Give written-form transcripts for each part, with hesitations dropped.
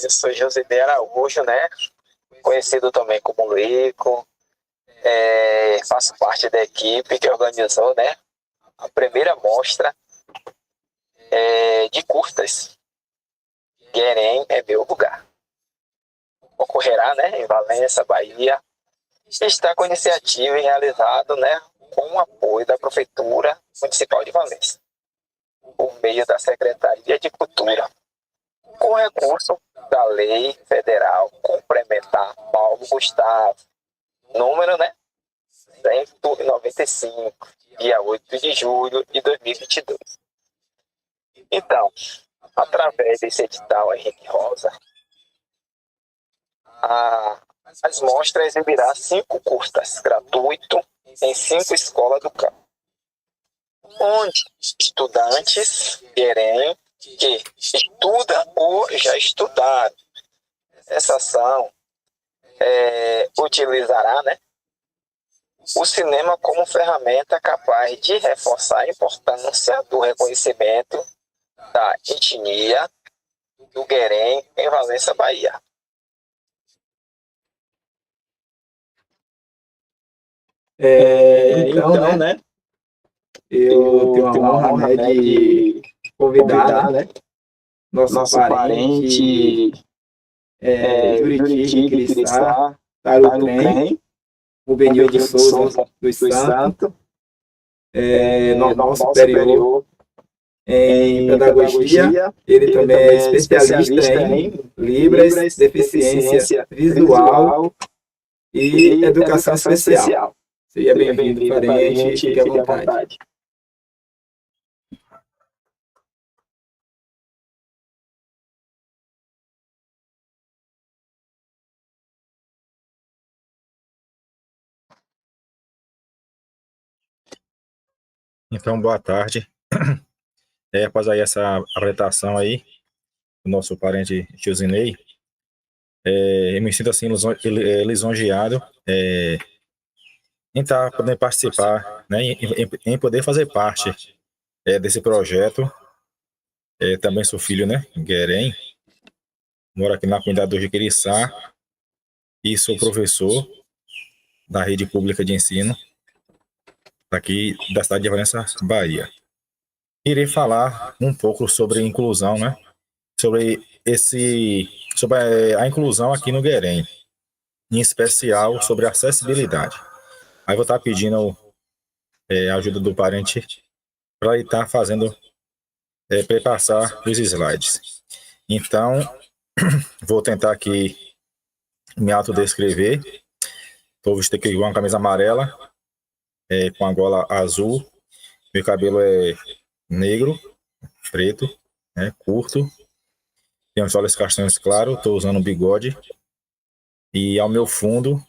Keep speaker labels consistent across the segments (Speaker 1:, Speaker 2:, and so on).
Speaker 1: eu sou Josidei Araújo, né? Conhecido também como Lico. Faço parte da equipe que organizou, né, a primeira mostra de curtas. Guerém é meu lugar. Ocorrerá, né, em Valença, Bahia. Está com iniciativa e realizado, né, com o apoio da Prefeitura Municipal de Valença, por meio da Secretaria de Cultura, com recurso da Lei Federal Complementar Paulo Gustavo, número, né, 195, dia 8 de julho de 2022. Então, através desse edital Henrique Rosa, as mostras exibirá 5 curtas gratuito em 5 escolas do campo, onde estudantes querem que estudam ou já estudaram. Essa ação utilizará, né, o cinema como ferramenta capaz de reforçar a importância do reconhecimento da etnia do Guerém em Valença, Bahia.
Speaker 2: Então, né, eu tenho a honra, né, de convidar, né, nosso parente Juriti de Quiriçá, Tarutrem, o Benildo Souza dos Santos, normal superior em pedagogia. Ele também é especialista em Libras, deficiência visual e educação especial. Seja bem-vindo, parente, fique à vontade.
Speaker 3: Então, boa tarde. Após aí essa apresentação aí, do nosso parente Josinei, eu me sinto assim lisonjeado em estar podendo participar, né, em poder fazer parte desse projeto. Também sou filho, né, Guerém, moro aqui na comunidade do Jiquiriçá e sou professor da rede pública de ensino aqui da cidade de Valença, Bahia. Irei falar um pouco sobre inclusão, né? Sobre a inclusão aqui no Guerém, em especial sobre acessibilidade. Aí vou estar pedindo a ajuda do parente para ele estar fazendo, passar os slides. Então, vou tentar aqui me autodescrever. Estou vestido aqui com uma camisa amarela, com a gola azul. Meu cabelo é negro, preto, né, curto. Tenho os olhos castanhos claros, estou usando um bigode. E ao meu fundo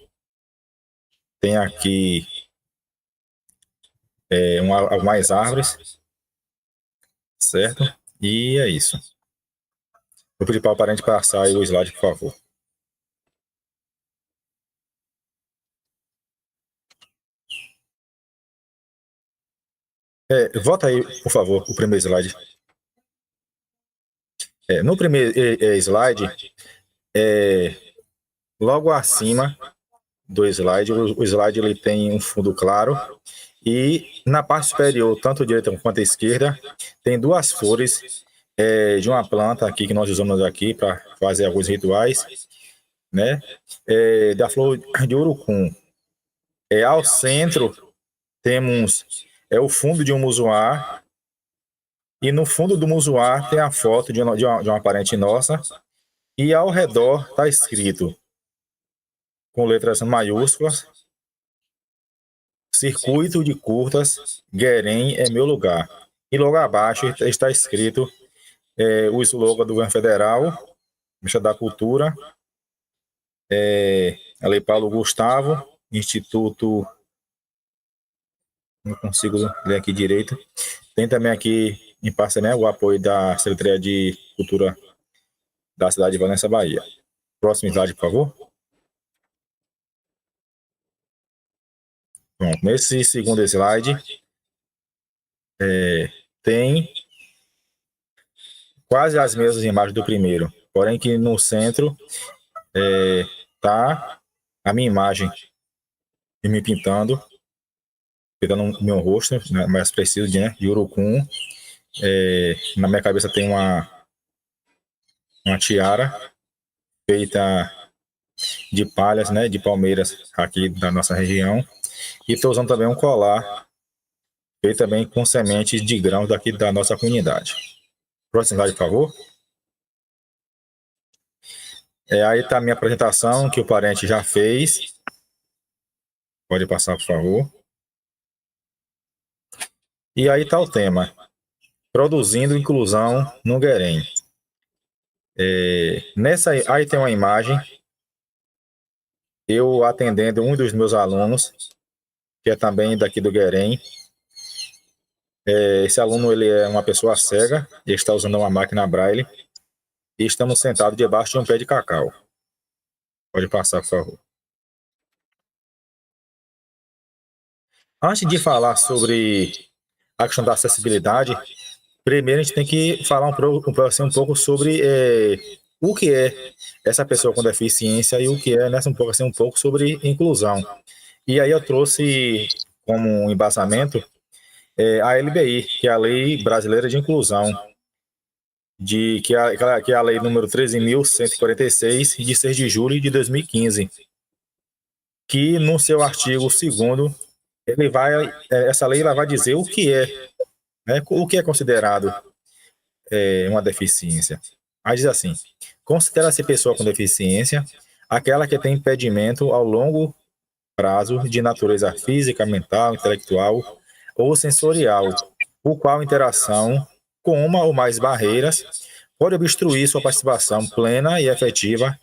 Speaker 3: tem aqui mais árvores, certo? E é isso. Vou pedir para o parente passar aí o slide, por favor. Volta aí, por favor, o primeiro slide. No primeiro slide, logo acima do slide, o slide ele tem um fundo claro e na parte superior, tanto a direita quanto a esquerda, tem 2 flores de uma planta aqui que nós usamos aqui para fazer alguns rituais, né? Da flor de urucum. Ao centro temos o fundo de um musuá e no fundo do musuá tem a foto de uma parente nossa e ao redor está escrito com letras maiúsculas: Circuito de Curtas, Guerém é meu lugar. E logo abaixo está escrito o slogan do governo federal, Ministério da Cultura, a Lei Paulo Gustavo, Instituto... Não consigo ler aqui direito. Tem também aqui em parceria, né, o apoio da Secretaria de Cultura da cidade de Valença, Bahia. Próximo slide, por favor. Pronto, nesse segundo slide tem quase as mesmas imagens do primeiro, porém que no centro tá a minha imagem e me pintando o meu rosto, né, mais preciso de urucum. Na minha cabeça tem uma tiara feita de palhas, né, de palmeiras aqui da nossa região. E estou usando também um colar feito também com sementes de grãos daqui da nossa comunidade. Próximo slide, por favor. Aí está a minha apresentação que o parente já fez. Pode passar, por favor. E aí está o tema. Produzindo inclusão no Guerém. Aí tem uma imagem. Eu atendendo um dos meus alunos, que é também daqui do Guerém. Esse aluno ele é uma pessoa cega, ele está usando uma máquina Braille e estamos sentados debaixo de um pé de cacau. Pode passar, por favor. Antes de falar sobre a questão da acessibilidade, primeiro a gente tem que falar um pouco sobre o que é essa pessoa com deficiência e o que é um pouco sobre inclusão. E aí eu trouxe como um embasamento a LBI, que é a Lei Brasileira de Inclusão, que é a lei número 13.146, de 6 de julho de 2015, que no seu artigo 2º, essa lei vai dizer o que o que é considerado uma deficiência. Aí diz assim: considera-se pessoa com deficiência aquela que tem impedimento ao longo prazo de natureza física, mental, intelectual ou sensorial, o qual interação com uma ou mais barreiras pode obstruir sua participação plena e efetiva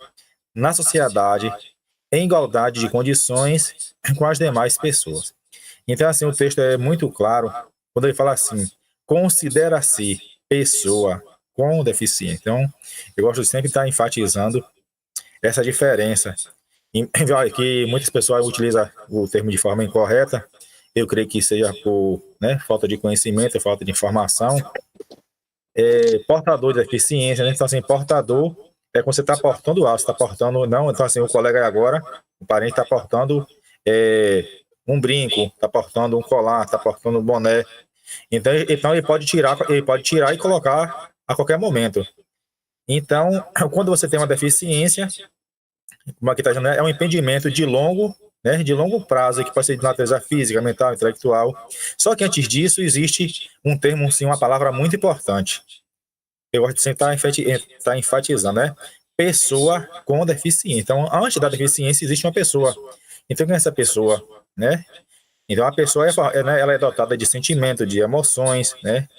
Speaker 3: na sociedade em igualdade de condições com as demais pessoas. Então, assim, o texto é muito claro quando ele fala assim: considera-se pessoa com deficiência. Então, eu gosto de sempre estar enfatizando essa diferença, que muitas pessoas utilizam o termo de forma incorreta. Eu creio que seja por falta de conhecimento, falta de informação. Portador de deficiência, né? Então, assim, portador é quando você está portando algo, você está portando, não, então, assim, o colega agora, o parente está portando um brinco, está portando um colar, está portando um boné. Então ele pode tirar e colocar a qualquer momento. Então, quando você tem uma deficiência, como aqui está dizendo, é um impedimento de longo prazo, que pode ser de natureza física, mental, intelectual. Só que antes disso, existe um termo, sim, uma palavra muito importante. Eu gosto de sempre estar enfatizando, né? Pessoa com deficiência. Então, antes da deficiência, existe uma pessoa. Então, quem é essa pessoa, né? Então, a pessoa ela é dotada de sentimento, de emoções, né?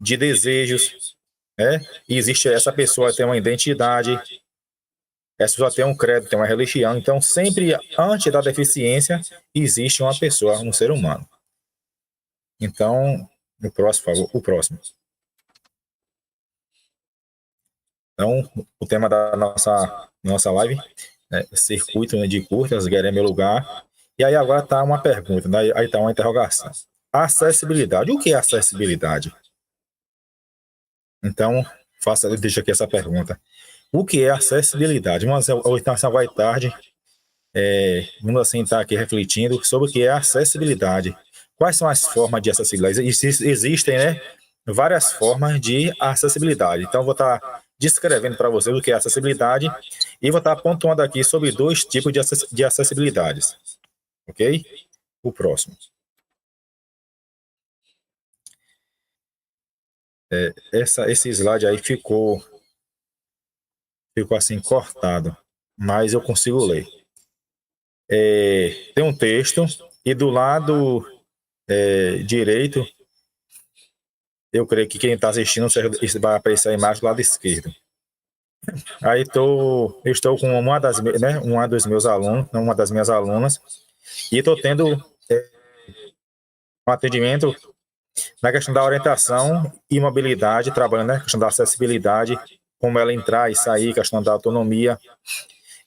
Speaker 3: De desejos, né? E essa pessoa tem uma identidade, essa pessoa tem um credo, tem uma religião. Então, sempre antes da deficiência, existe uma pessoa, um ser humano. Então, o próximo, por favor, o próximo. Então, o tema da nossa live é circuito de curtas, Guerém meu lugar. E aí agora está uma pergunta, né? Aí está uma interrogação. Acessibilidade. O que é acessibilidade? Então, deixa aqui essa pergunta. O que é acessibilidade? Então, vai tarde, vamos assim estar aqui refletindo sobre o que é acessibilidade. Quais são as formas de acessibilidade? Existem, né, várias formas de acessibilidade. Então, vou estar descrevendo para vocês o que é acessibilidade e vou estar pontuando aqui sobre 2 tipos de acessibilidades. Ok? O próximo. Esse slide aí ficou assim cortado, mas eu consigo ler. Tem um texto e do lado direito, eu creio que quem está assistindo vai aparecer a imagem do lado esquerdo. Aí eu estou com uma dos meus alunos, uma das minhas alunas, e estou tendo um atendimento na questão da orientação e mobilidade, trabalhando na questão da acessibilidade, como ela entrar e sair, questão da autonomia.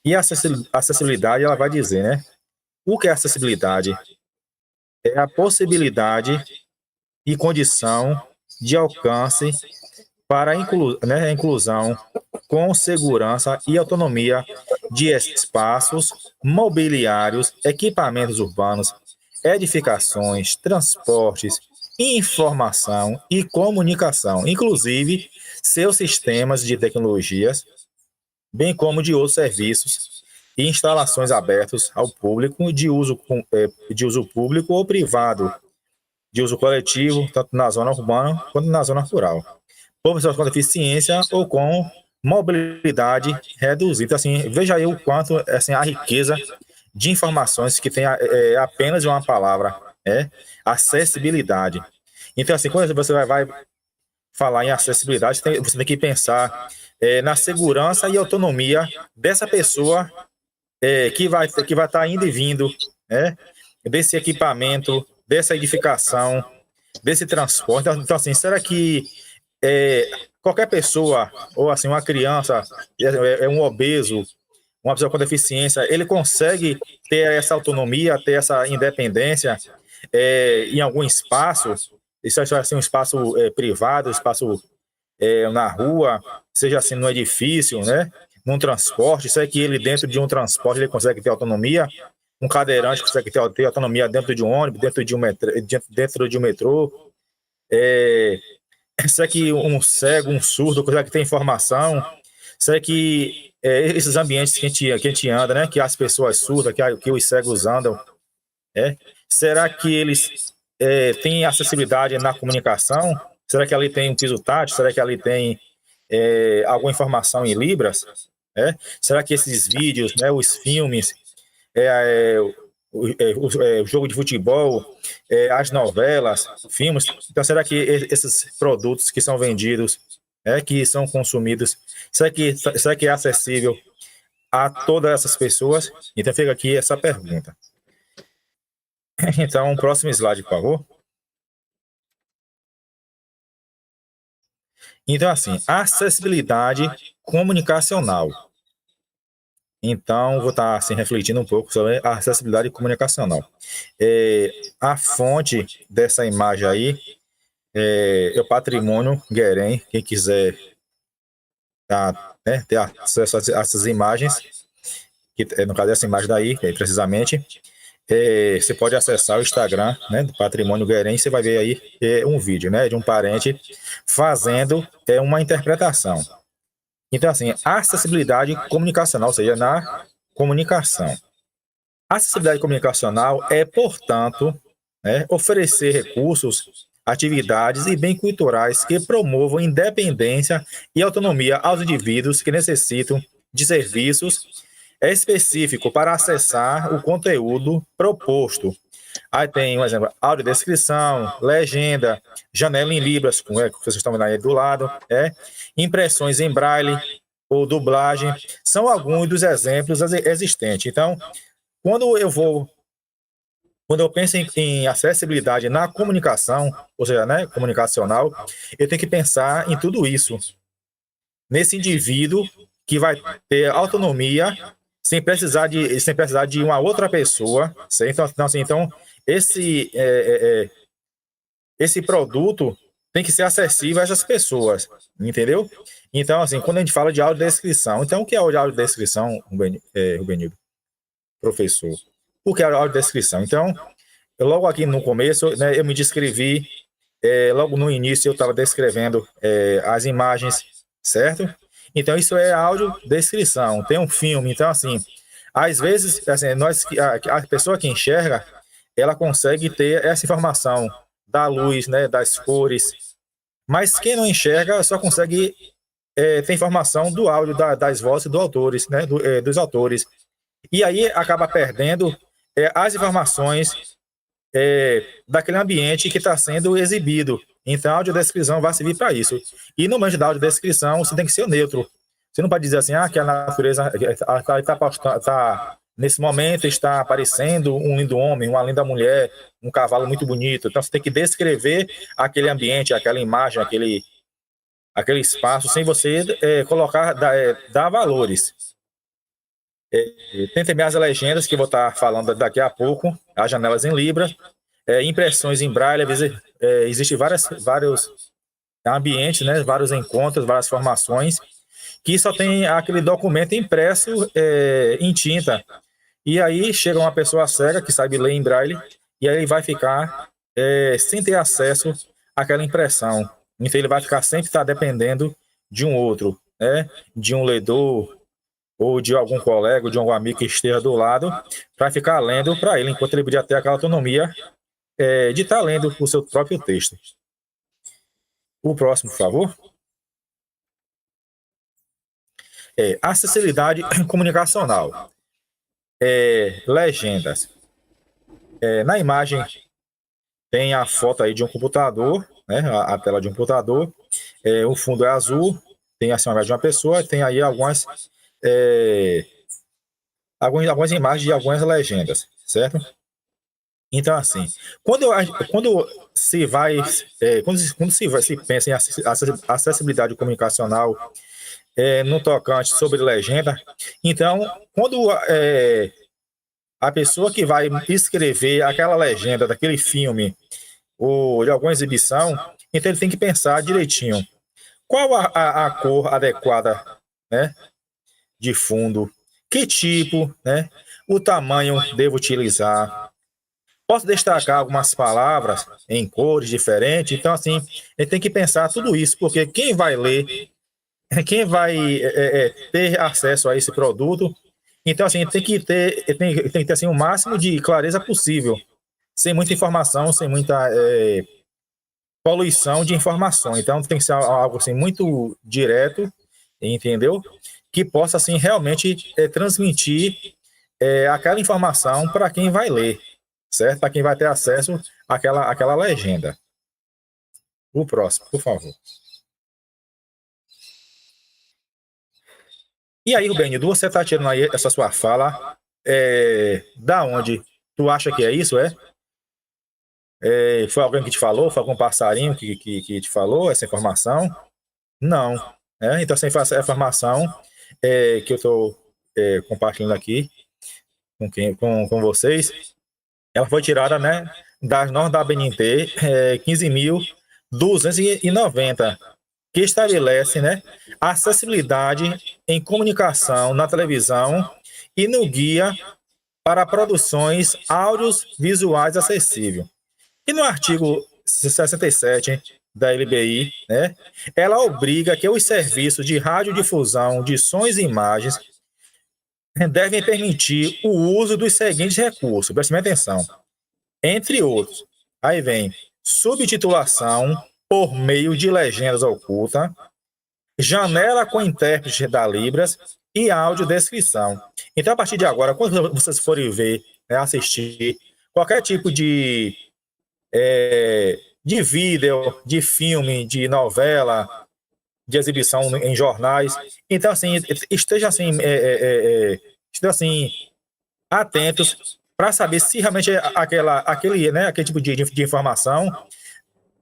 Speaker 3: E a acessibilidade, ela vai dizer, né? O que é acessibilidade? É a possibilidade e condição de alcance para a inclusão com segurança e autonomia de espaços mobiliários, equipamentos urbanos, edificações, transportes, informação e comunicação, inclusive seus sistemas de tecnologias, bem como de outros serviços e instalações abertos ao público de uso público ou privado, de uso coletivo, tanto na zona urbana quanto na zona rural, por pessoas com deficiência ou com mobilidade reduzida. Então, assim, veja aí o quanto assim, a riqueza de informações que tem apenas uma palavra, acessibilidade. Então, assim, quando você vai falar em acessibilidade, você tem que pensar na segurança e autonomia dessa pessoa que vai estar indo e vindo, desse equipamento, dessa edificação, desse transporte. Então, assim, será que qualquer pessoa, ou assim, uma criança, um obeso, uma pessoa com deficiência, ele consegue ter essa autonomia, ter essa independência em algum espaço, isso é assim, um espaço privado, espaço na rua, seja assim no edifício, né? Num transporte, será que ele dentro de um transporte ele consegue ter autonomia? Um cadeirante consegue ter autonomia dentro de um ônibus, dentro de um metrô? Será que um cego, um surdo consegue ter informação? Será que esses ambientes que a gente anda, né? Que as pessoas surdas, que os cegos andam, será que eles têm acessibilidade na comunicação? Será que ali tem um piso tátil? Será que ali tem alguma informação em Libras? Será que esses vídeos, né, os filmes, o jogo de futebol, as novelas, filmes, então será que esses produtos que são vendidos, que são consumidos, será que é acessível a todas essas pessoas? Então fica aqui essa pergunta. Então, próximo slide, por favor. Então, assim, acessibilidade comunicacional. Então, vou estar assim, refletindo um pouco sobre a acessibilidade comunicacional. A fonte dessa imagem aí é o Patrimônio Guerém. Quem quiser ter acesso a essas imagens, que, no caso dessa imagem daí, precisamente, você pode acessar o Instagram, né, do Patrimônio Guerém, você vai ver aí um vídeo, né, de um parente fazendo uma interpretação. Então, assim, acessibilidade comunicacional, ou seja, na comunicação. Acessibilidade comunicacional portanto, oferecer recursos, atividades e bens culturais que promovam independência e autonomia aos indivíduos que necessitam de serviços específicos para acessar o conteúdo proposto. Aí tem, um exemplo, audiodescrição, legenda, janela em Libras, que vocês estão vendo aí do lado, impressões em braille ou dublagem, são alguns dos exemplos existentes. Então, quando eu penso em acessibilidade na comunicação, ou seja, né, comunicacional, eu tenho que pensar em tudo isso. Nesse indivíduo que vai ter autonomia sem precisar de uma outra pessoa. Então esse produto tem que ser acessível a essas pessoas, entendeu? Então, assim, quando a gente fala de audiodescrição, então o que é audiodescrição, Rubenildo? Professor. O que é audiodescrição? Então, logo aqui no começo, né, eu me descrevi, logo no início eu estava descrevendo as imagens, certo? Então, isso é audiodescrição, tem um filme. Então, assim, às vezes, assim, a pessoa que enxerga, ela consegue ter essa informação da luz, né, das cores, mas quem não enxerga só consegue ter informação do áudio, das vozes dos autores, né, dos autores. E aí acaba perdendo as informações daquele ambiente que está sendo exibido. Então, a audiodescrição vai servir para isso. E no momento da audiodescrição, você tem que ser neutro. Você não pode dizer assim, que a natureza nesse momento está aparecendo um lindo homem, uma linda mulher, um cavalo muito bonito. Então, você tem que descrever aquele ambiente, aquela imagem, aquele espaço, sem você dar valores. Tem também as legendas, que eu vou estar falando daqui a pouco, as janelas em Libras, impressões em braille. Existem vários ambientes, né, vários encontros, várias formações que só tem aquele documento impresso em tinta. E aí chega uma pessoa cega que sabe ler em braille, e aí ele vai ficar sem ter acesso àquela impressão. Então ele vai ficar sempre dependendo de um outro, né? De um ledor, ou de algum colega, ou de algum amigo que esteja do lado, para ficar lendo para ele, enquanto ele podia ter aquela autonomia de estar lendo o seu próprio texto. O próximo, por favor. Acessibilidade comunicacional. Legendas. Na imagem tem a foto aí de um computador, né, a tela de um computador, o fundo é azul, tem assim, a imagem de uma pessoa, tem aí algumas imagens de algumas legendas, certo? Então, assim, quando se pensa em acessibilidade comunicacional no tocante sobre legenda, então, quando a pessoa que vai escrever aquela legenda daquele filme ou de alguma exibição, então ele tem que pensar direitinho qual a cor adequada, né, de fundo, que tipo, né, o tamanho devo utilizar. Posso destacar algumas palavras em cores diferentes, então assim, ele tem que pensar tudo isso, porque quem vai ler, quem vai ter acesso a esse produto, então assim, tem que ter assim, o máximo de clareza possível, sem muita informação, sem muita poluição de informação. Então tem que ser algo assim muito direto, entendeu? Que possa assim realmente transmitir aquela informação para quem vai ler, certo? Para quem vai ter acesso àquela legenda. O próximo, por favor. E aí, Rubenildo, você está tirando aí essa sua fala da onde? Tu acha que é isso, foi alguém que te falou? Foi algum passarinho que te falou essa informação? Não. Então, essa informação que eu estou compartilhando aqui com vocês, ela foi tirada, né, das normas da ABNT 15.290, que estabelece, né, a acessibilidade em comunicação na televisão e no guia para produções audiovisuais acessíveis. E no artigo 67 da LBI, né, ela obriga que os serviços de radiodifusão de sons e imagens devem permitir o uso dos seguintes recursos, preste atenção, entre outros. Aí vem subtitulação por meio de legendas ocultas, janela com intérprete da Libras e audiodescrição. Então, a partir de agora, quando vocês forem ver, assistir qualquer tipo de vídeo, de filme, de novela, de exibição em jornais, então, assim, esteja assim atentos para saber se realmente aquele tipo de informação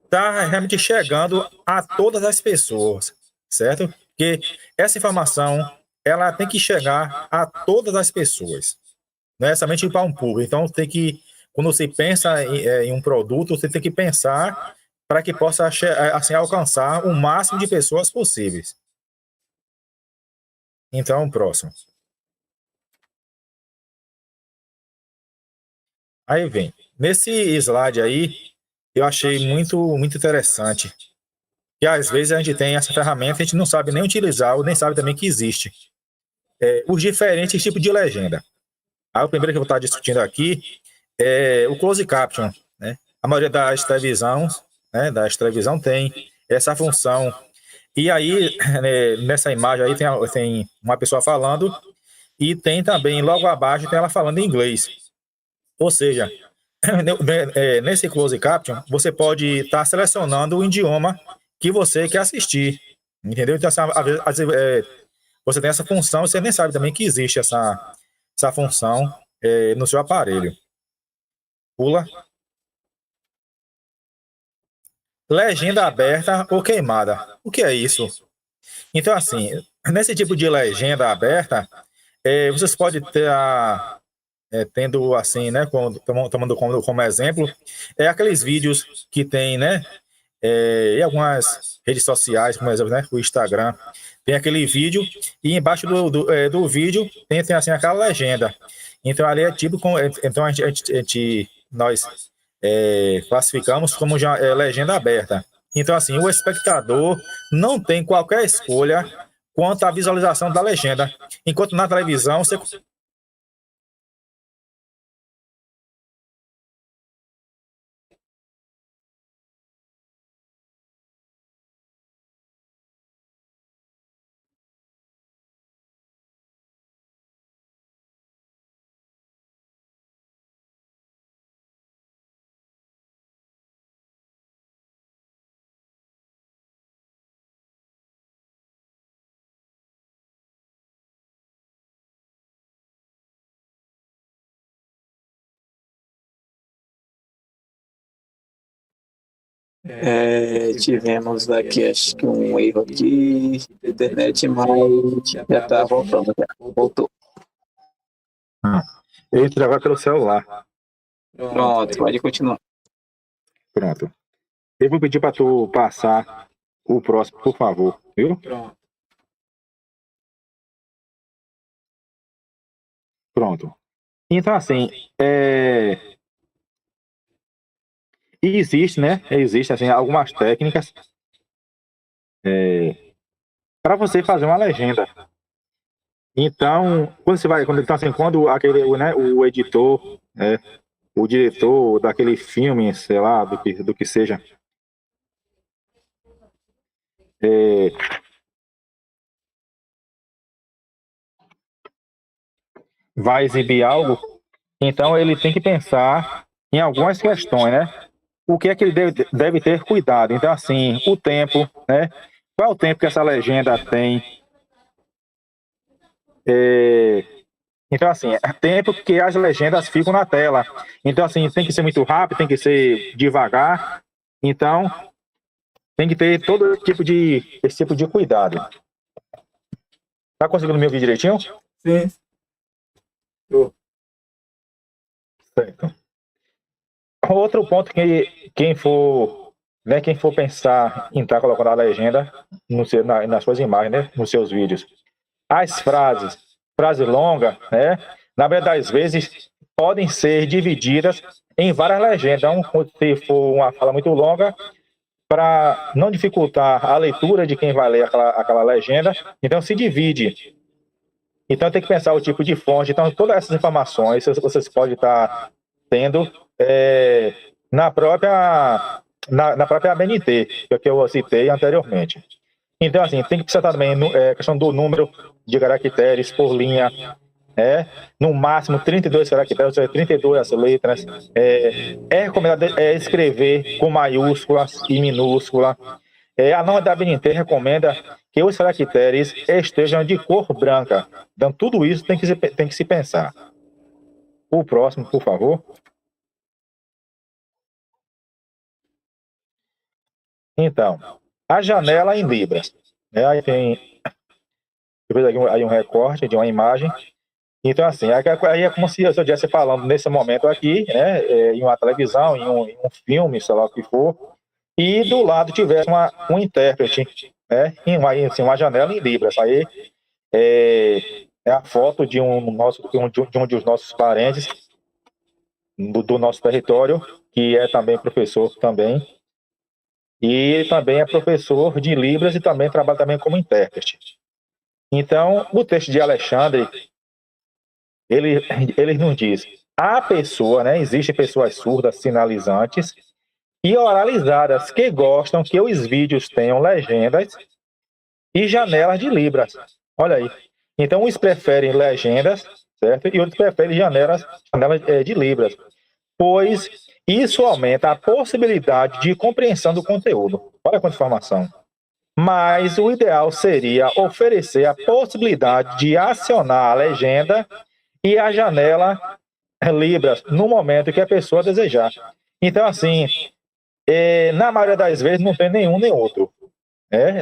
Speaker 3: está realmente chegando a todas as pessoas, certo? Porque essa informação ela tem que chegar a todas as pessoas, não é somente para um público. Então, quando você pensa em um produto, você tem que pensar para que possa assim, alcançar o máximo de pessoas possíveis. Então, próximo. Aí vem. Nesse slide aí, eu achei muito, muito interessante. E às vezes a gente tem essa ferramenta, a gente não sabe nem utilizar, ou nem sabe também que existe. Os diferentes tipos de legenda. Aí o primeiro que eu vou estar discutindo aqui é o close caption, né? A maioria das televisões, né, tem essa função. E aí, nessa imagem aí tem uma pessoa falando e tem também, logo abaixo, tem ela falando em inglês. Ou seja, nesse close caption, você pode estar selecionando o idioma que você quer assistir, entendeu? Então, às vezes, você tem essa função, você nem sabe também que existe essa função no seu aparelho. Pula. Legenda aberta ou queimada. O que é isso? Então, assim, nesse tipo de legenda aberta, vocês podem ter tendo assim, né, tomando como exemplo, aqueles vídeos que tem, né, e algumas redes sociais, como exemplo, né, o Instagram, tem aquele vídeo e embaixo do vídeo tem assim aquela legenda. Então ali é tipo, então nós classificamos como já legenda aberta. Então assim, o espectador não tem qualquer escolha quanto à visualização da legenda, enquanto na televisão você
Speaker 1: Tivemos aqui, acho que um erro aqui da internet, mas já está voltando. Voltou.
Speaker 3: eu entro agora pelo celular.
Speaker 1: Pronto, pode continuar.
Speaker 3: Pronto. Eu vou pedir para tu passar o próximo, por favor, viu? Pronto. Então, assim, existe, né? Existe, assim, algumas técnicas para você fazer uma legenda. Então, quando aquele, né, o editor, o diretor daquele filme, sei lá, do que seja, vai exibir algo, então ele tem que pensar em algumas questões, né? O que é que ele deve ter cuidado? Então, assim, o tempo, né? Qual é o tempo que essa legenda tem? Então, assim, é tempo que as legendas ficam na tela. Então, assim, tem que ser muito rápido, tem que ser devagar. Então, tem que ter todo esse tipo de cuidado. Tá conseguindo me ouvir direitinho?
Speaker 2: Sim.
Speaker 3: Certo. Outro ponto que quem for pensar em estar colocando a legenda nas suas imagens, né, nos seus vídeos, as frase longa, né, na maioria das vezes podem ser divididas em várias legendas. Então, se for uma fala muito longa, para não dificultar a leitura de quem vai ler aquela legenda, então se divide. Então tem que pensar o tipo de fonte. Então todas essas informações vocês podem estar tendo na própria ABNT, que eu citei anteriormente. Então assim, tem que pensar também na questão do número de caracteres por linha, no máximo 32 caracteres, ou seja, 32 letras. É recomendado escrever com maiúsculas e minúscula. A norma da ABNT recomenda que os caracteres estejam de cor branca. Então, tudo isso tem que se pensar. O próximo, por favor. Então, a janela em Libras. Aí tem aí um recorte de uma imagem. Então, assim, aí é como se eu estivesse falando nesse momento aqui, né, em uma televisão, em um filme, sei lá o que for, e do lado tivesse um intérprete, né, assim, uma janela em Libras. Aí é a foto de um dos nossos parentes do nosso território, que é também professor também, e ele também é professor de Libras e também trabalha também como intérprete. Então, o texto de Alexandre, ele nos diz: a pessoa, né, existem pessoas surdas, sinalizantes e oralizadas que gostam que os vídeos tenham legendas e janelas de Libras. Olha aí. Então, uns preferem legendas, certo? E outros preferem janelas de Libras, pois isso aumenta a possibilidade de compreensão do conteúdo. Olha quanta informação. Mas o ideal seria oferecer a possibilidade de acionar a legenda e a janela Libras no momento que a pessoa desejar. Então, assim, na maioria das vezes não tem nenhum nem outro.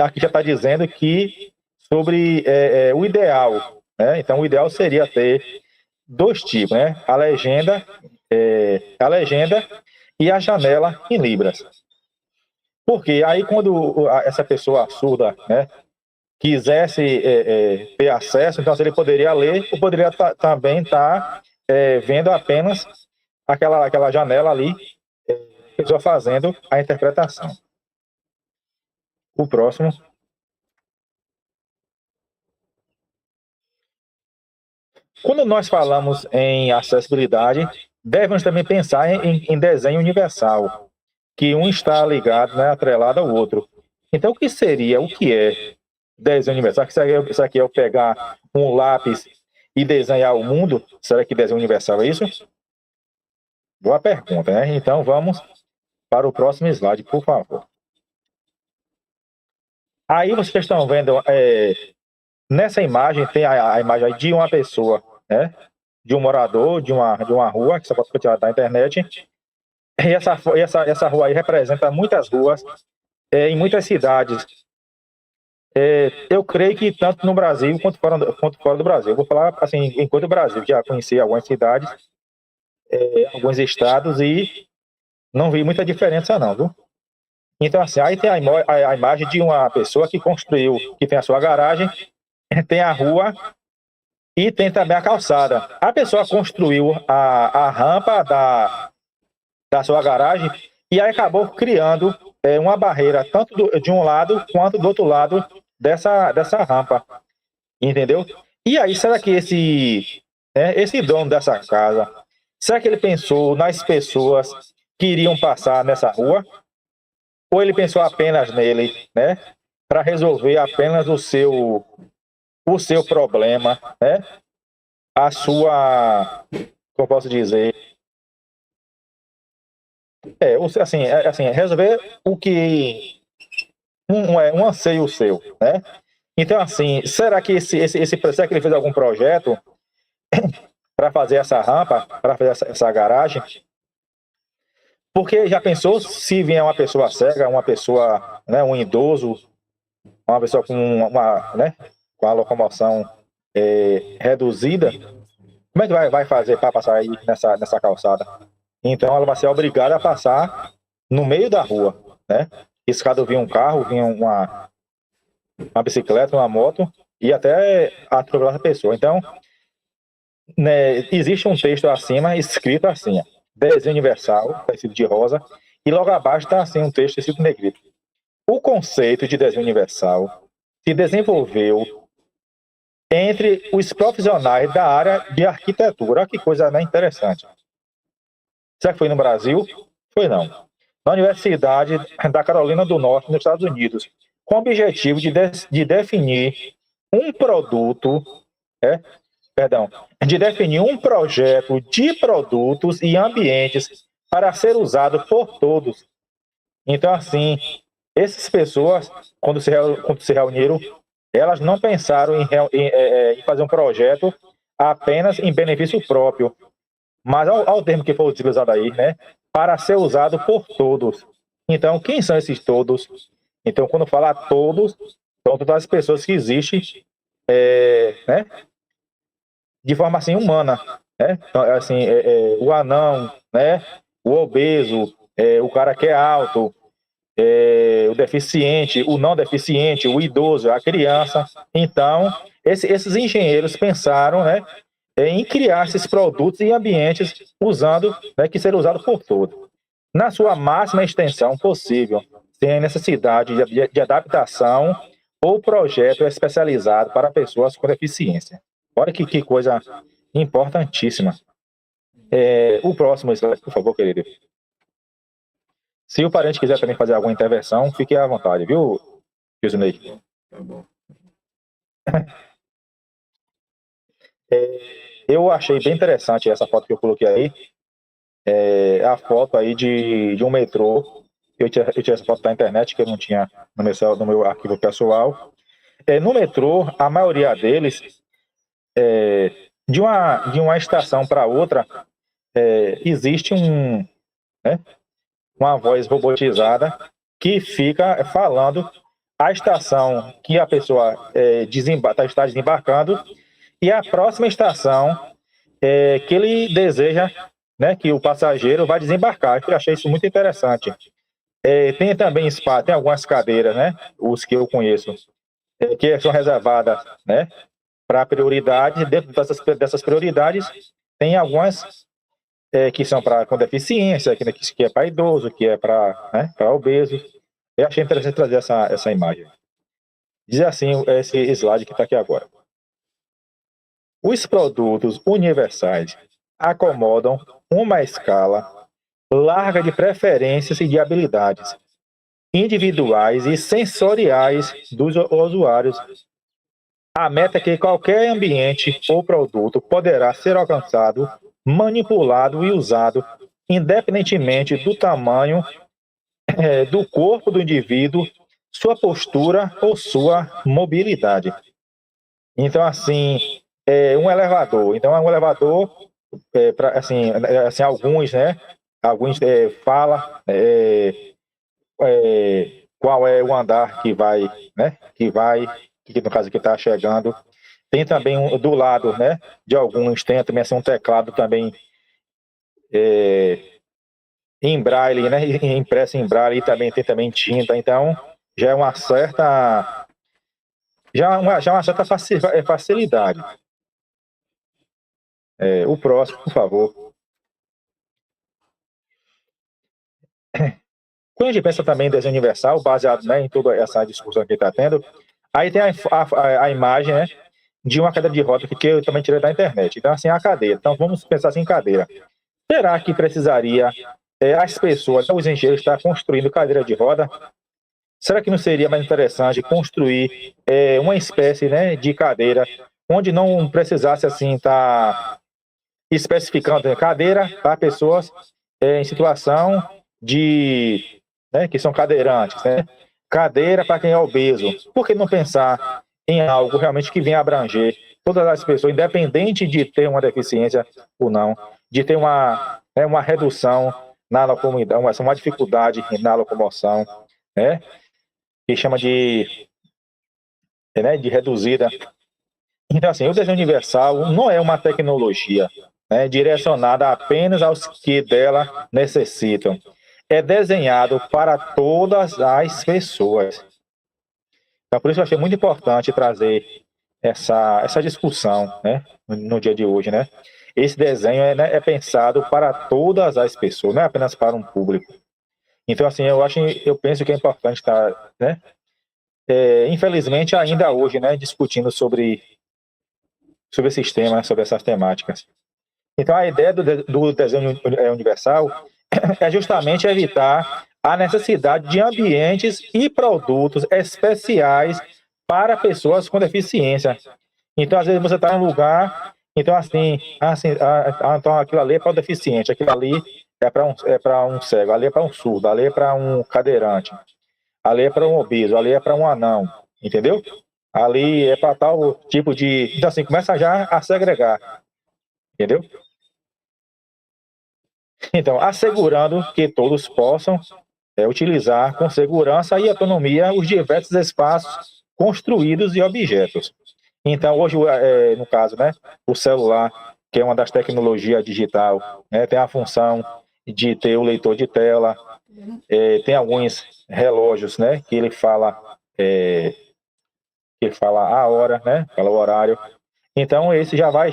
Speaker 3: Aqui já está dizendo que sobre o ideal. Então, o ideal seria ter dois tipos, né? A legenda e a janela em Libras. Porque aí quando essa pessoa surda, né, quisesse ter acesso, então ele poderia ler ou poderia também estar vendo apenas aquela janela ali, a pessoa fazendo a interpretação. O próximo. Quando nós falamos em acessibilidade, devemos também pensar em desenho universal, que um está ligado, né, atrelado ao outro. Então, o que seria, o que é desenho universal? Será que é eu pegar um lápis e desenhar o mundo? Será que desenho universal é isso? Boa pergunta, né? Então, vamos para o próximo slide, por favor. Aí vocês estão vendo, nessa imagem, tem a imagem de uma pessoa, né? De um morador de uma rua, que você pode tirar da internet. E essa rua aí representa muitas ruas em muitas cidades. Eu creio que tanto no Brasil quanto fora do Brasil. Eu vou falar assim, enquanto o Brasil, já conheci algumas cidades, alguns estados e não vi muita diferença não, viu? Então assim, aí tem a imagem de uma pessoa que construiu, que tem a sua garagem, tem a rua e tem também a calçada. A pessoa construiu a rampa da sua garagem e aí acabou criando uma barreira tanto de um lado quanto do outro lado dessa rampa, entendeu? E aí, será que esse dono dessa casa, será que ele pensou nas pessoas que iriam passar nessa rua? Ou ele pensou apenas nele, né? Para resolver apenas o seu problema, né? A sua, como eu posso dizer, resolver o que um anseio seu, né? Então, assim, será que será que ele fez algum projeto para fazer essa rampa, para fazer essa garagem? Porque já pensou se vier uma pessoa cega, uma pessoa, né, um idoso, uma pessoa com a locomoção reduzida, como é que vai fazer para passar aí nessa calçada? Então ela vai ser obrigada a passar no meio da rua, né? Se caso vir um carro, vir uma bicicleta, uma moto e até atropelar a pessoa. Então, né, existe um texto acima escrito assim, desenho universal, escrito de rosa, e logo abaixo está assim um texto escrito em negrito. O conceito de desenho universal se desenvolveu entre os profissionais da área de arquitetura. Olha que coisa, né, interessante. Será que foi no Brasil? Foi não. Na Universidade da Carolina do Norte, nos Estados Unidos, com o objetivo de definir um produto, de definir um projeto de produtos e ambientes para ser usado por todos. Então, assim, essas pessoas, quando se reuniram, elas não pensaram em fazer um projeto apenas em benefício próprio, mas ao termo que foi utilizado aí, né, para ser usado por todos. Então, quem são esses todos? Então, quando fala todos, são todas as pessoas que existem, né, de forma assim humana, né? Então, assim, o anão, né, o obeso, o cara que é alto, o deficiente, o não deficiente, o idoso, a criança. Então, esses engenheiros pensaram, né, em criar esses produtos e ambientes usando, né, que serão usados por todos, na sua máxima extensão possível, sem necessidade de adaptação ou projeto especializado para pessoas com deficiência. Olha que coisa importantíssima. O próximo slide, por favor, querido. Se o parente quiser também fazer alguma intervenção, fique à vontade, viu, Gilney?
Speaker 2: Tá bom.
Speaker 3: Eu achei bem interessante essa foto que eu coloquei aí. A foto aí de um metrô. Eu tinha essa foto da internet, que eu não tinha no meu arquivo pessoal. No metrô, a maioria deles, de uma estação para outra, existe uma voz robotizada que fica falando a estação que a pessoa está desembarcando e a próxima estação que ele deseja, né, que o passageiro vai desembarcar. Eu achei isso muito interessante. Tem também espaço, tem algumas cadeiras, né? Os que eu conheço, que são reservadas, né? Para prioridades. Dentro dessas prioridades, tem algumas que são para com deficiência, que é para idoso, que é para, né, para obeso. Eu achei interessante trazer essa imagem. Diz assim, esse slide que está aqui agora. Os produtos universais acomodam uma escala larga de preferências e de habilidades individuais e sensoriais dos usuários. A meta é que qualquer ambiente ou produto poderá ser alcançado, manipulado e usado, independentemente do tamanho do corpo do indivíduo, sua postura ou sua mobilidade. Então, assim, um elevador. Então, é um elevador, assim, alguns, né? Alguns fala qual é o andar que vai, né? Que no caso que está chegando. Tem também do lado, né? De alguns tem também assim, um teclado também em braille, né? Impresso em braille e também tem também tinta. Então, já é uma certa facilidade. O próximo, por favor. Quando a gente pensa também em desenho universal, baseado, né, em toda essa discussão que está tendo, aí tem a imagem, né, de uma cadeira de roda que eu também tirei da internet. Então, assim, a cadeira. Então, vamos pensar assim em cadeira. Será que precisaria as pessoas, os engenheiros, estar construindo cadeira de roda? Será que não seria mais interessante construir uma espécie, né, de cadeira onde não precisasse assim estar especificando, né, cadeira para pessoas em situação de, né, que são cadeirantes, né? Cadeira para quem é obeso. Por que não pensar em algo realmente que venha abranger todas as pessoas, independente de ter uma deficiência ou não, de ter uma redução na locomoção, uma dificuldade na locomoção, né? Que chama de reduzida. Então, assim, o desenho universal não é uma tecnologia, né, direcionada apenas aos que dela necessitam. É desenhado para todas as pessoas. Então, por isso eu achei muito importante trazer essa discussão, né, no dia de hoje, né? Esse desenho é pensado para todas as pessoas, não é apenas para um público. Então, assim, eu penso que é importante estar, né, infelizmente, ainda hoje, né, discutindo sobre esses temas, sobre essas temáticas. Então, a ideia do desenho universal é justamente evitar a necessidade de ambientes e produtos especiais para pessoas com deficiência. Então, às vezes, você está em um lugar, então, então aquilo ali é para o deficiente, aquilo ali é para um cego, ali é para um surdo, ali é para um cadeirante, ali é para um obeso, ali é para um anão, entendeu? Ali é para tal tipo de... Então, assim, começa já a segregar, entendeu? Então, assegurando que todos possam utilizar com segurança e autonomia os diversos espaços construídos e objetos. Então, hoje, no caso, né, o celular, que é uma das tecnologias digital, né, tem a função de ter o leitor de tela, tem alguns relógios, né, que ele fala a hora, né, fala o horário. Então, esse já vai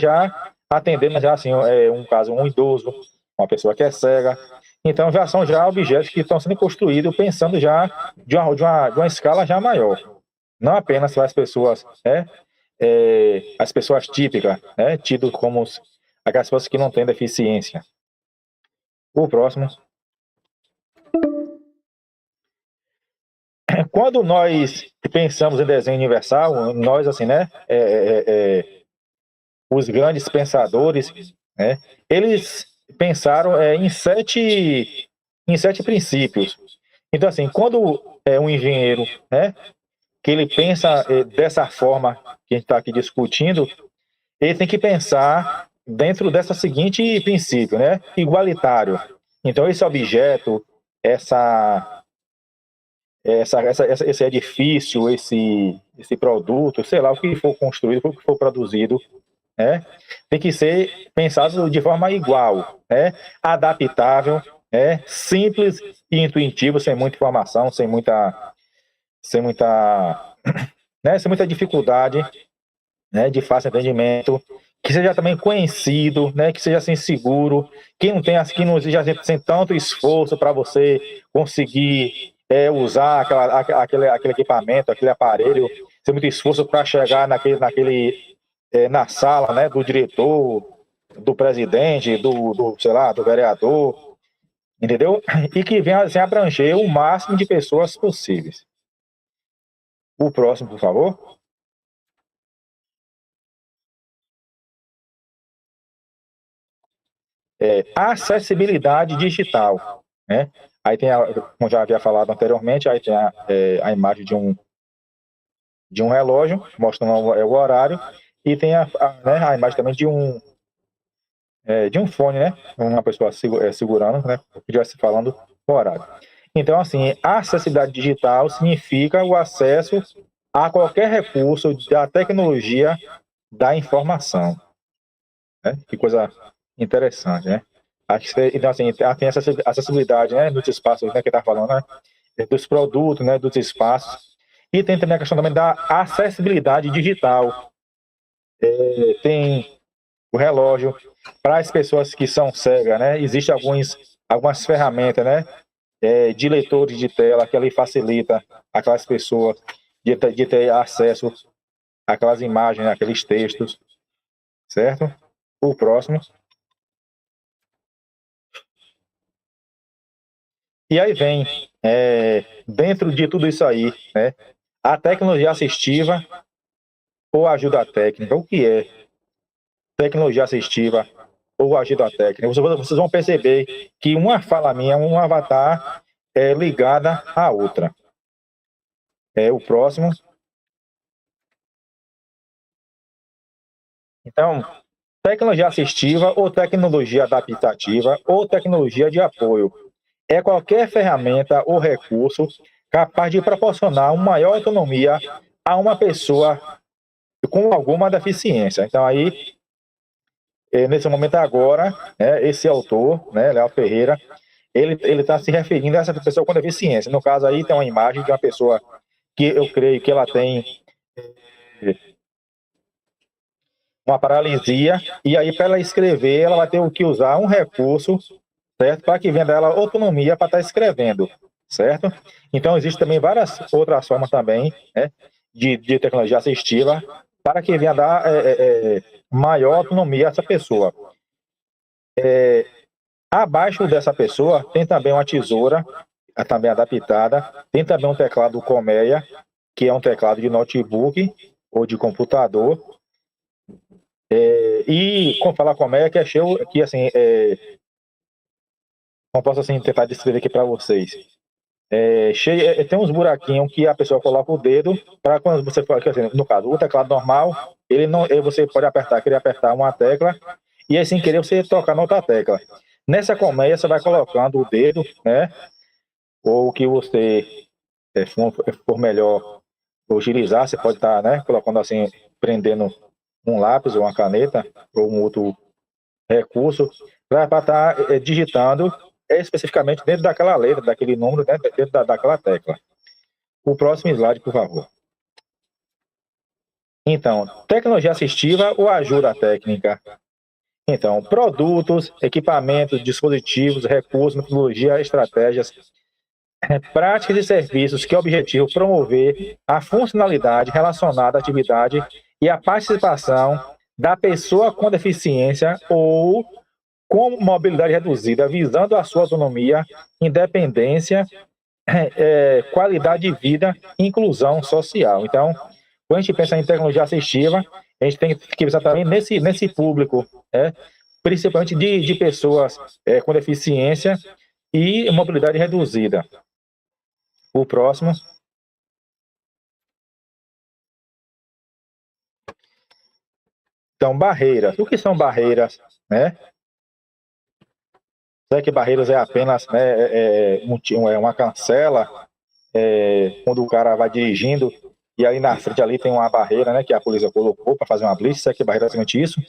Speaker 3: atendendo já assim, um caso, um idoso, uma pessoa que é cega. Então, já são objetos que estão sendo construídos pensando já de uma escala já maior. Não apenas para as pessoas, né, as pessoas típicas, né, tido como aquelas pessoas que não têm deficiência. O próximo. Quando nós pensamos em desenho universal, nós, assim, né, os grandes pensadores, né, eles pensaram em sete princípios. Então, assim, quando um engenheiro, né, que ele pensa dessa forma que a gente está aqui discutindo, ele tem que pensar dentro dessa seguinte princípio, né, igualitário. Então, esse objeto, esse edifício, esse produto, sei lá, o que for construído, o que for produzido, né, tem que ser pensado de forma igual, né, adaptável, simples e intuitivo, sem muita informação, sem muita, sem muita dificuldade, né, de fácil entendimento, que seja também conhecido, né, que seja assim seguro, que não tenha, que não seja sem tanto esforço para você conseguir usar aquele equipamento, aquele aparelho, sem muito esforço para chegar na sala, né, do diretor, do presidente, sei lá, do vereador, entendeu? E que venha assim, abranger o máximo de pessoas possíveis. O próximo, por favor. Acessibilidade digital, né? Aí tem, como já havia falado anteriormente, aí tem a imagem de um relógio, mostrando o horário, e tem né, a imagem também de um fone, né? Uma pessoa segurando, né? Que estivesse falando o horário. Então, assim, a acessibilidade digital significa o acesso a qualquer recurso da tecnologia da informação. Né? Que coisa interessante, né? Então, assim, tem essa acessibilidade, né, dos espaços, né, que está falando, né, dos produtos, né, dos espaços. E tem também a questão também da acessibilidade digital. Tem o relógio para as pessoas que são cegas, né? Existem algumas ferramentas, né, de leitores de tela que ali facilita aquelas pessoas de ter acesso àquelas imagens, àqueles textos, certo? O próximo. E aí vem, dentro de tudo isso aí, né, a tecnologia assistiva ou ajuda técnica. O que é tecnologia assistiva ou ajuda técnica? Vocês vão perceber que uma fala minha, um avatar é ligada à outra. O próximo. Então, tecnologia assistiva ou tecnologia adaptativa ou tecnologia de apoio é qualquer ferramenta ou recurso capaz de proporcionar uma maior autonomia a uma pessoa com alguma deficiência. Então, aí, nesse momento agora, né, esse autor, né, Léo Ferreira, ele está se referindo a essa pessoa com deficiência. No caso aí, tem uma imagem de uma pessoa que eu creio que ela tem uma paralisia, e aí, para ela escrever, ela vai ter que usar um recurso, certo? Para que venha dela autonomia para estar escrevendo, certo? Então, existem também várias outras formas também, né, de tecnologia assistiva para que venha dar maior autonomia a essa pessoa. Abaixo dessa pessoa tem também uma tesoura, também adaptada, tem também um teclado Colmeia, que é um teclado de notebook ou de computador, e como falar Colmeia, que é cheio, que assim, não posso assim tentar descrever aqui para vocês. Tem uns buraquinhos que a pessoa coloca o dedo para quando você for, assim, no caso, o teclado normal, você pode querer apertar uma tecla e aí sem querer você tocar na outra tecla. Nessa colmeia você vai colocando o dedo, né? Ou o que você for melhor utilizar, você pode estar, né, colocando assim, prendendo um lápis ou uma caneta ou um outro recurso para estar digitando especificamente dentro daquela letra, daquele número, né, dentro daquela tecla. O próximo slide, por favor. Então, tecnologia assistiva ou ajuda técnica? Então, produtos, equipamentos, dispositivos, recursos, metodologia, estratégias, práticas e serviços que objetivo promover a funcionalidade relacionada à atividade e a participação da pessoa com deficiência ou com mobilidade reduzida, visando a sua autonomia, independência, qualidade de vida e inclusão social. Então, quando a gente pensa em tecnologia assistiva, a gente tem que pensar também nesse público, principalmente de pessoas com deficiência e mobilidade reduzida. O próximo. Então, barreiras. O que são barreiras? Né? Será que barreiras é apenas, né, uma cancela, quando o cara vai dirigindo e ali na frente ali tem uma barreira, né, que a polícia colocou para fazer uma blitz? Será que barreira é exatamente isso?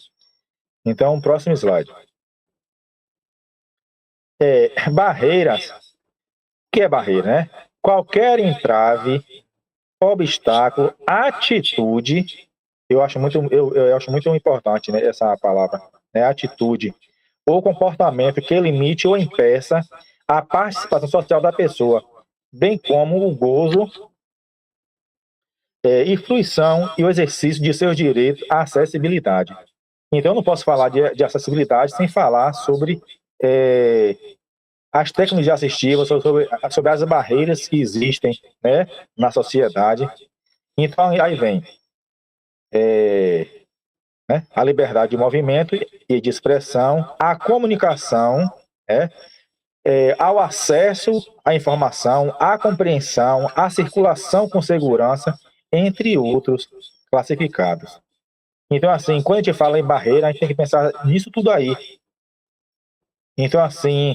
Speaker 3: Então, próximo slide. Barreiras. O que é barreira, né? Qualquer entrave, obstáculo, atitude, eu acho muito importante, né, essa palavra, né, atitude, ou comportamento que limite ou impeça a participação social da pessoa, bem como o gozo e fruição e o exercício de seus direitos à acessibilidade. Então, eu não posso falar de acessibilidade sem falar sobre as tecnologias assistivas, sobre as barreiras que existem, né, na sociedade. Então, aí vem né, a liberdade de movimento e de expressão, a comunicação, né, ao acesso à informação, à compreensão, à circulação com segurança, entre outros classificados. Então, assim, quando a gente fala em barreira, a gente tem que pensar nisso tudo aí. Então, assim,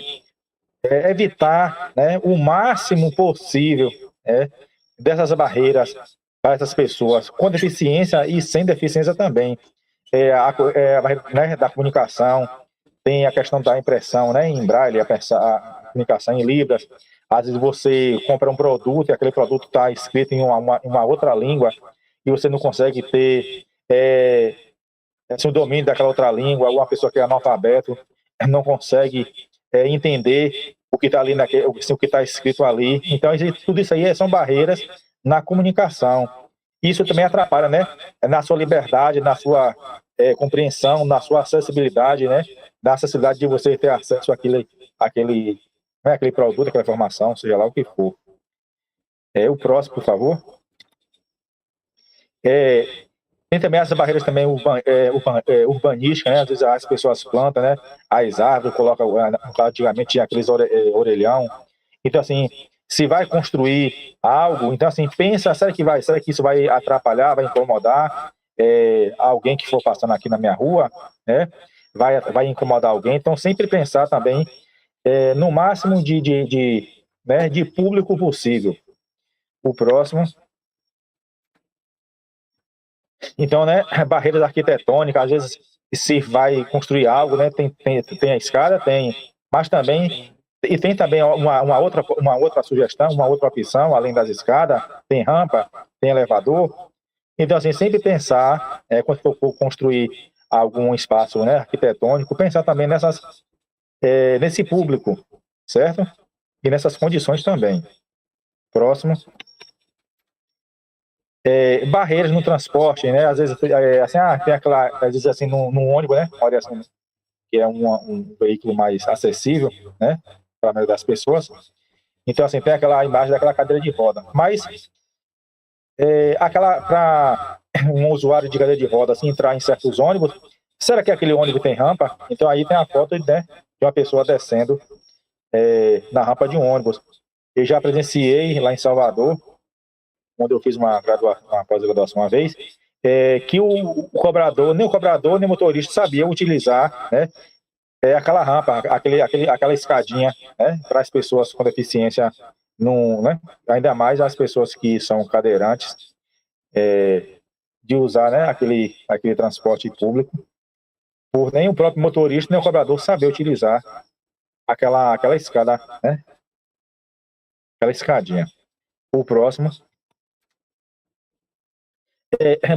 Speaker 3: evitar, né, o máximo possível, né, dessas barreiras para essas pessoas com deficiência e sem deficiência também. A barreira, né, da comunicação, tem a questão da impressão, né, em braille, a comunicação em libras. Às vezes você compra um produto e aquele produto está escrito em uma outra língua e você não consegue ter assim, o domínio daquela outra língua. Uma pessoa que é analfabeto não consegue entender o que está ali o que está escrito ali. Então, tudo isso aí são barreiras na comunicação. Isso também atrapalha, né, na sua liberdade, na sua compreensão, na sua acessibilidade, né, da acessibilidade de você ter acesso àquele produto, àquela informação, seja lá o que for. O próximo, por favor. Tem também as barreiras também urbanísticas, né? Às vezes as pessoas plantam, né, as árvores, colocam, antigamente tinha aqueles orelhão. Então, assim, se vai construir algo, então, assim, pensa, será que isso vai atrapalhar, vai incomodar alguém que for passando aqui na minha rua, né? Vai incomodar alguém. Então, sempre pensar também no máximo né, de público possível. O próximo. Então, né, barreiras arquitetônicas, às vezes se vai construir algo, né, tem a escada, mas também tem também uma outra sugestão, uma outra opção, além das escadas, tem rampa, tem elevador. Então, assim, sempre pensar, quando for construir algum espaço, né, arquitetônico, pensar também nesse público, certo? E nessas condições também. Próximo. Barreiras no transporte, né? Às vezes, assim, tem às vezes assim, no ônibus, né? Olha assim, que é um veículo mais acessível, né? Para a maioria das pessoas. Então, assim, tem aquela imagem daquela cadeira de roda. Mas, para um usuário de cadeira de roda, assim, entrar em certos ônibus, será que aquele ônibus tem rampa? Então, aí tem a foto, né, de uma pessoa descendo na rampa de um ônibus. Eu já presenciei lá em Salvador, onde eu fiz uma pós-graduação uma vez, que o cobrador, nem o motorista sabia utilizar, né, aquela rampa, aquela escadinha, né, para as pessoas com deficiência, né, ainda mais as pessoas que são cadeirantes, de usar, né, aquele transporte público, por nem o próprio motorista, nem o cobrador saber utilizar aquela escada, né, aquela escadinha. O próximo.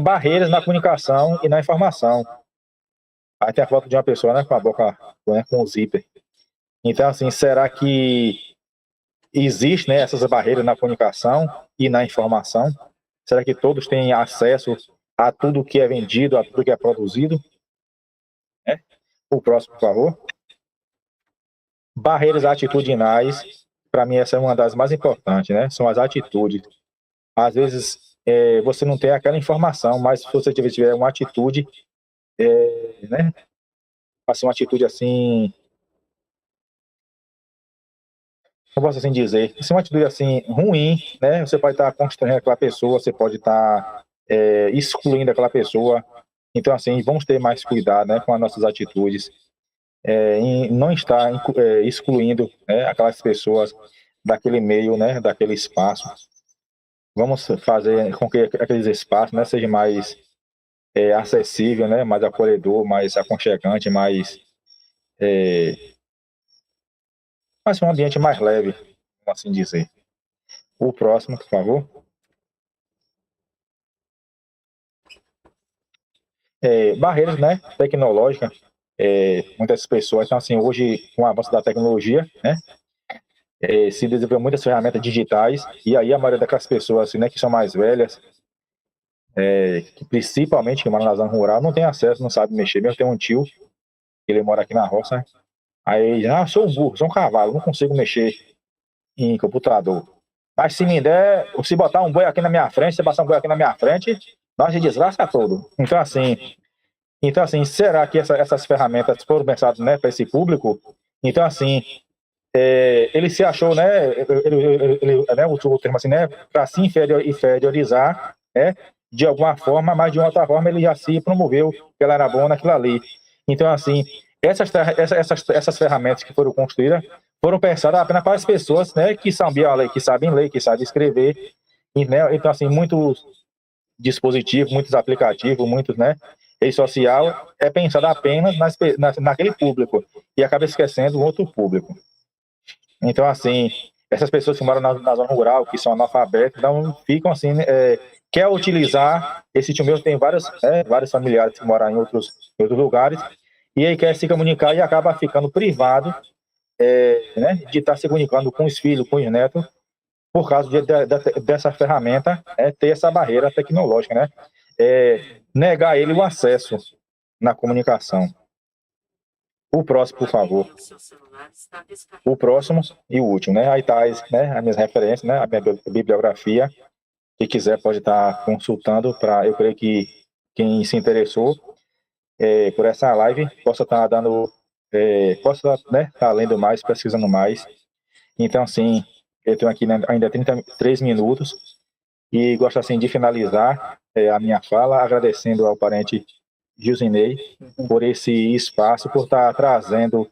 Speaker 3: Barreiras na comunicação e na informação. Aí tem a foto de uma pessoa, né, com a boca, né, com o zíper. Então, assim, será que existe, né, essas barreiras na comunicação e na informação? Será que todos têm acesso a tudo que é vendido, a tudo que é produzido? O próximo, por favor. Barreiras atitudinais. Para mim, essa é uma das mais importantes, né? São as atitudes. Às vezes, você não tem aquela informação, mas se você tiver uma atitude, né? Assim, uma atitude assim, como posso assim dizer, se uma atitude assim ruim, né, você pode estar constrangendo aquela pessoa, você pode estar excluindo aquela pessoa. Então, assim, vamos ter mais cuidado, né, com as nossas atitudes, em não estar excluindo, né, aquelas pessoas daquele meio, né, daquele espaço. Vamos fazer com que aqueles espaços, né, seja mais acessível, né, mais acolhedor, mais aconchegante, mais mas um ambiente mais leve, vamos assim dizer. O próximo, por favor. Barreiras, né, tecnológicas. Muitas pessoas, então assim, hoje com o avanço da tecnologia, né, se desenvolveu muitas ferramentas digitais, e aí a maioria daquelas pessoas assim, né, que são mais velhas, que principalmente que moram na zona rural, não tem acesso, não sabe mexer. Mesmo tem um tio, ele mora aqui na roça, né? Aí, sou um burro, sou um cavalo, não consigo mexer em computador. Mas se me der, se botar um boi aqui na minha frente, se passar um boi aqui na minha frente, nós de desgraça todo. Então assim, será que essas ferramentas foram pensadas, né, para esse público? Então assim, ele se achou, né, né, usou o termo assim, né, para se inferiorizar, né, de alguma forma, mas de outra forma ele já se promoveu que ela era boa naquilo ali. Então assim, essas ferramentas que foram construídas foram pensadas apenas para as pessoas, né, que sabiam ler, que sabem escrever, e, né, então assim, muitos dispositivos, muitos aplicativos, muitos, né, rede social é pensado apenas naquele público e acaba esquecendo o outro público. Então, assim, essas pessoas que moram na zona rural, que são analfabetas, não ficam assim, quer utilizar, esse tio meu tem vários familiares que moram em outros lugares, e aí quer se comunicar e acaba ficando privado, né, de estar se comunicando com os filhos, com os netos, por causa dessa ferramenta, ter essa barreira tecnológica, né? Negar a ele o acesso na comunicação. O próximo, por favor. O próximo e o último, né? Aí tá, né, as minhas referências, né? A minha bibliografia. Quem quiser pode estar consultando para, eu creio que quem se interessou por essa live possa estar dando, possa, né, estar lendo mais, pesquisando mais. Então, assim, eu tenho aqui, né, ainda 33 minutos e gosto, assim, de finalizar a minha fala agradecendo ao parente Gilzinei por esse espaço, por estar trazendo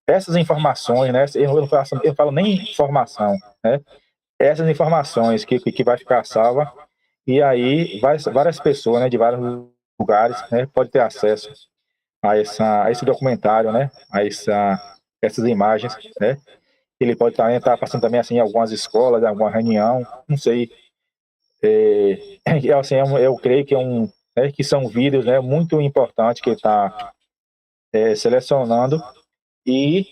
Speaker 3: essas informações, né? Eu falo nem informação, né? Essas informações que vai ficar salva e aí várias pessoas, né, de vários lugares, né, pode ter acesso a esse documentário, né? Essas imagens, né? Ele pode também estar passando também assim em algumas escolas, em alguma reunião, não sei. Assim, eu creio que que são vídeos, né, muito importantes que ele está selecionando e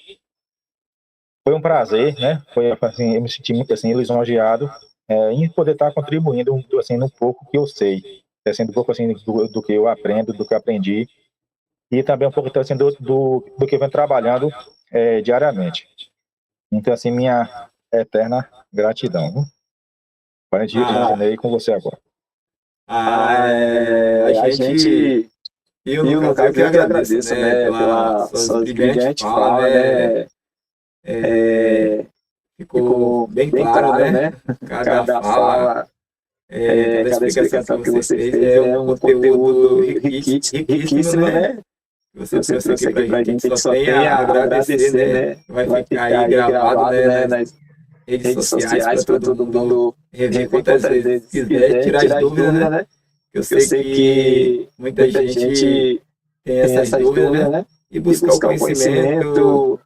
Speaker 3: foi um prazer, né? Foi assim, eu me senti muito assim lisonjeado em poder estar contribuindo assim no pouco que eu sei, assim, do pouco assim do que eu aprendo, do que eu aprendi e também um pouco assim do que eu venho trabalhando diariamente. Então assim minha eterna gratidão. Parente Gilzinei, com você agora.
Speaker 2: A gente, eu no caso, eu que agradeço, né, pela sua brilhante fala, né, ficou bem claro, né, cada fala, cada explicação que você fez é um conteúdo riquíssimo, né, você trouxe aqui pra gente, a gente só tem a agradecer, né, vai ficar aí gravado, né, nas redes sociais para todo mundo rever quantas vezes quiser, tirar as dúvidas, né? Eu sei que muita gente tem essas dúvidas, né? E buscar o conhecimento,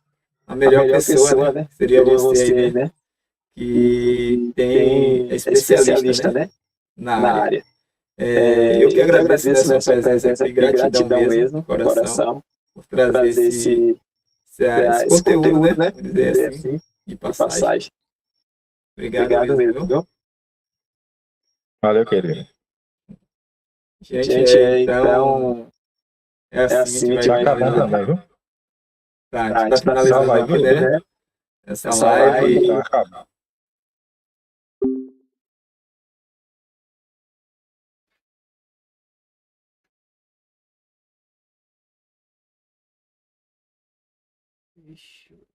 Speaker 2: a melhor pessoa, né? Seria você aí, né? Que é especialista, né? Na área. Eu que agradeço, né, sua presença aqui, gratidão mesmo, coração, por trazer esse conteúdo, né? Vamos dizer assim, de passagem. Obrigado mesmo, viu?
Speaker 3: Valeu, querido.
Speaker 2: Gente, então é assim, a gente vai
Speaker 3: acabando também, viu?
Speaker 2: Tá, a gente tá finalizando aqui, né? Essa live.
Speaker 3: Tá acabando.
Speaker 2: Ixi.